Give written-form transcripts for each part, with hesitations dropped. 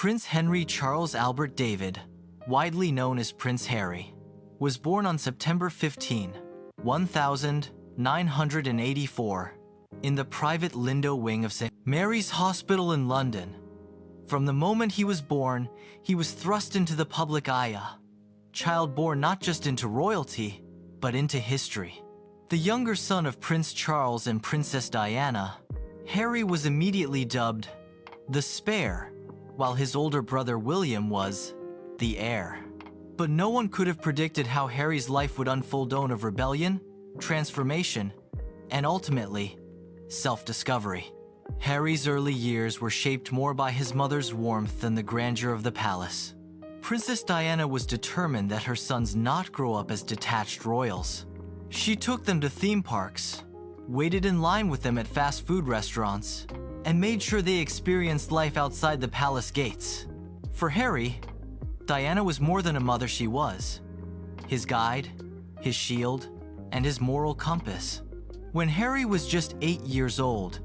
Prince Henry Charles Albert David, widely known as Prince Harry, was born on September 15, 1984, in the private Lindo wing of St. Mary's Hospital in London. From the moment he was born, he was thrust into the public eye, a child born not just into royalty, but into history. The younger son of Prince Charles and Princess Diana, Harry was immediately dubbed the Spare, while his older brother William was the Heir. But no one could have predicted how Harry's life would unfold of rebellion, transformation, and ultimately, self-discovery. Harry's early years were shaped more by his mother's warmth than the grandeur of the palace. Princess Diana was determined that her sons not grow up as detached royals. She took them to theme parks, waited in line with them at fast food restaurants, and made sure they experienced life outside the palace gates. For Harry, Diana was more than a mother. She was his guide, his shield, and his moral compass. When Harry was just 8 years old,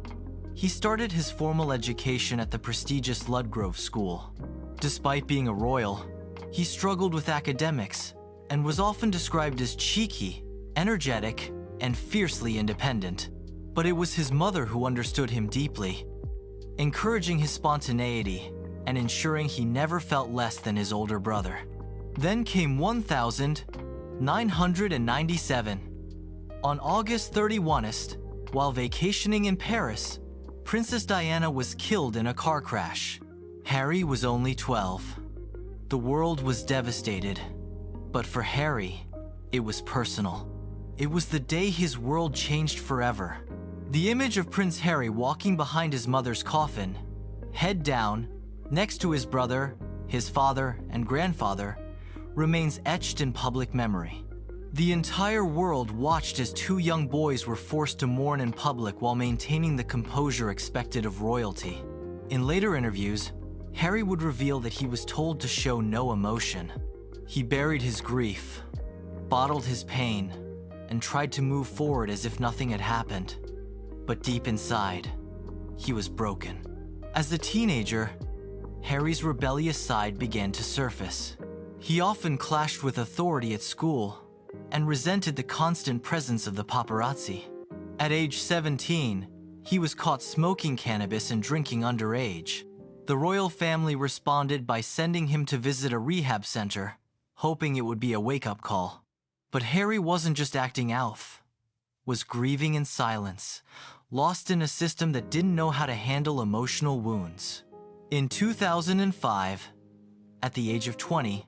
he started his formal education at the prestigious Ludgrove School. Despite being a royal, he struggled with academics and was often described as cheeky, energetic, and fiercely independent. But it was his mother who understood him deeply, encouraging his spontaneity and ensuring he never felt less than his older brother. Then came 1997. On August 31st, while vacationing in Paris, Princess Diana was killed in a car crash. Harry was only 12. The world was devastated, but for Harry, it was personal. It was the day his world changed forever. The image of Prince Harry walking behind his mother's coffin, head down, next to his brother, his father, and grandfather, remains etched in public memory. The entire world watched as two young boys were forced to mourn in public while maintaining the composure expected of royalty. In later interviews, Harry would reveal that he was told to show no emotion. He buried his grief, bottled his pain, and tried to move forward as if nothing had happened. But deep inside, he was broken. As a teenager, Harry's rebellious side began to surface. He often clashed with authority at school and resented the constant presence of the paparazzi. At age 17, he was caught smoking cannabis and drinking underage. The royal family responded by sending him to visit a rehab center, hoping it would be a wake-up call. But Harry wasn't just acting out, was grieving in silence, lost in a system that didn't know how to handle emotional wounds. In 2005, at the age of 20,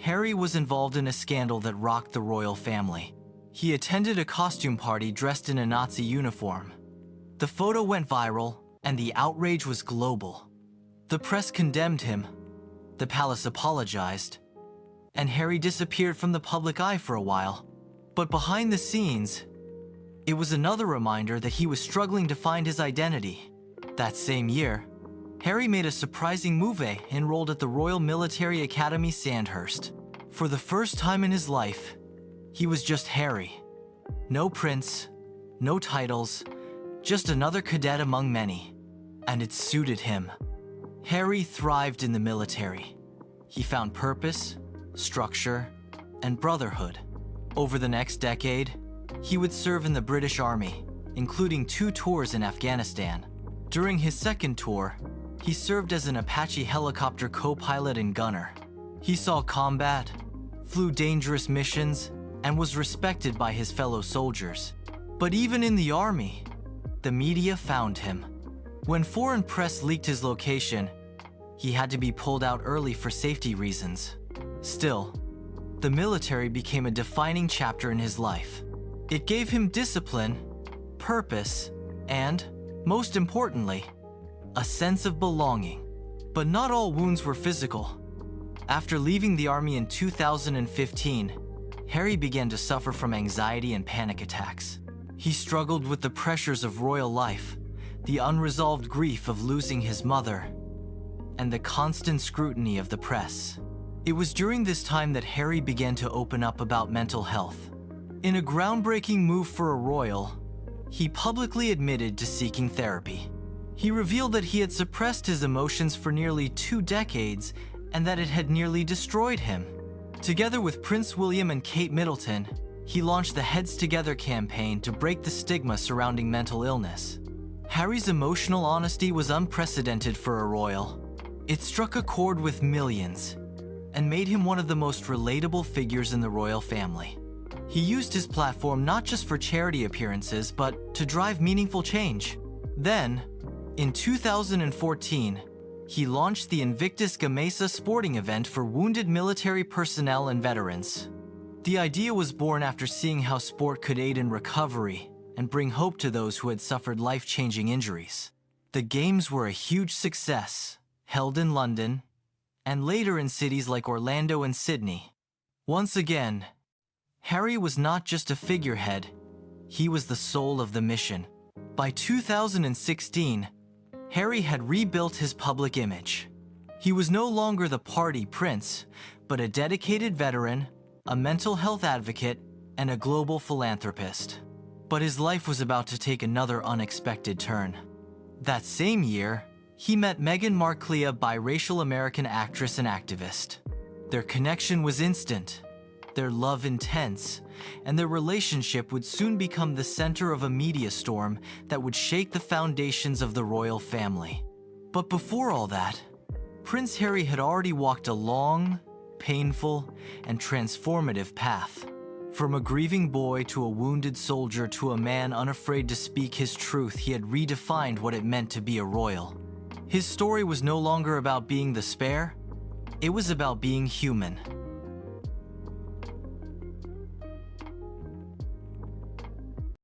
Harry was involved in a scandal that rocked the royal family. He attended a costume party dressed in a Nazi uniform. The photo went viral, and the outrage was global. The press condemned him, the palace apologized, and Harry disappeared from the public eye for a while. But behind the scenes, it was another reminder that he was struggling to find his identity. That same year, Harry made a surprising move, enrolled at the Royal Military Academy Sandhurst. For the first time in his life, he was just Harry. No prince, no titles, just another cadet among many. And it suited him. Harry thrived in the military. He found purpose, structure, and brotherhood. Over the next decade, he would serve in the British Army, including 2 tours in Afghanistan. During his second tour, he served as an Apache helicopter co-pilot and gunner. He saw combat, flew dangerous missions, and was respected by his fellow soldiers. But even in the army, the media found him. When foreign press leaked his location, he had to be pulled out early for safety reasons. Still, the military became a defining chapter in his life. It gave him discipline, purpose, and, most importantly, a sense of belonging. But not all wounds were physical. After leaving the army in 2015, Harry began to suffer from anxiety and panic attacks. He struggled with the pressures of royal life, the unresolved grief of losing his mother, and the constant scrutiny of the press. It was during this time that Harry began to open up about mental health. In a groundbreaking move for a royal, he publicly admitted to seeking therapy. He revealed that he had suppressed his emotions for nearly 2 decades and that it had nearly destroyed him. Together with Prince William and Kate Middleton, he launched the Heads Together campaign to break the stigma surrounding mental illness. Harry's emotional honesty was unprecedented for a royal. It struck a chord with millions and made him one of the most relatable figures in the royal family. He used his platform not just for charity appearances, but to drive meaningful change. Then, in 2014, he launched the Invictus Gamesa sporting event for wounded military personnel and veterans. The idea was born after seeing how sport could aid in recovery and bring hope to those who had suffered life-changing injuries. The games were a huge success, held in London, and later in cities like Orlando and Sydney. Once again, Harry was not just a figurehead, he was the soul of the mission. By 2016, Harry had rebuilt his public image. He was no longer the party prince, but a dedicated veteran, a mental health advocate, and a global philanthropist. But his life was about to take another unexpected turn. That same year, he met Meghan Markle, a biracial American actress and activist. Their connection was instant, their love intense, and their relationship would soon become the center of a media storm that would shake the foundations of the royal family. But before all that, Prince Harry had already walked a long, painful, and transformative path. From a grieving boy to a wounded soldier to a man unafraid to speak his truth, he had redefined what it meant to be a royal. His story was no longer about being the spare, it was about being human.